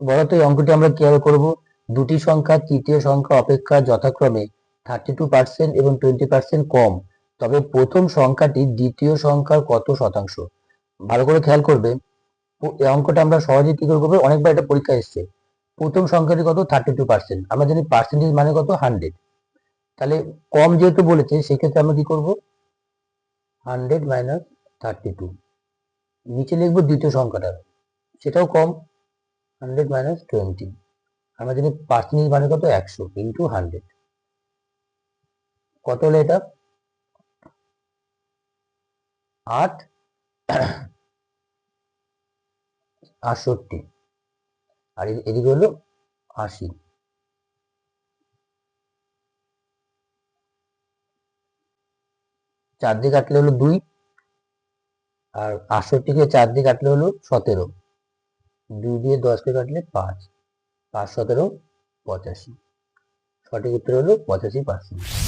বলো তো এই অঙ্কটি আমরা কিভাবে করব। দুটি সংখ্যা তৃতীয় সংখ্যা অপেক্ষা যথাক্রমে 32% এবং 20% কম, তবে প্রথম সংখ্যাটি দ্বিতীয় সংখ্যার কত শতাংশ। ভালো করে খেয়াল করবে, এই অঙ্কটা আমরা সহজেই কি করে করবো, অনেকবার এটা পরীক্ষা এসছে। প্রথম সংখ্যাটি কত, 32%, আমরা জানি পার্সেন্টেজ মানে কত, 100। তাহলে কম যেহেতু বলেছে সেক্ষেত্রে আমরা কি করব, 100 মাইনাস 32, নিচে লিখবো দ্বিতীয় সংখ্যাটা, সেটাও কম, 100 মাইনাস 20। আমরা জানি পার্সেন্টেজ মানে কত, 100 ইন্টু 100, কত হলো এটা, 8 68, আর এদিকে হলো 80। চার দিয়ে কাটলে হলো 2, আর 68কে 4 দিয়ে কাটলে হলো 17, 2 দিয়ে 10কে কাটলে 5, 5 17 85। সঠিক উত্তর হলো 85%।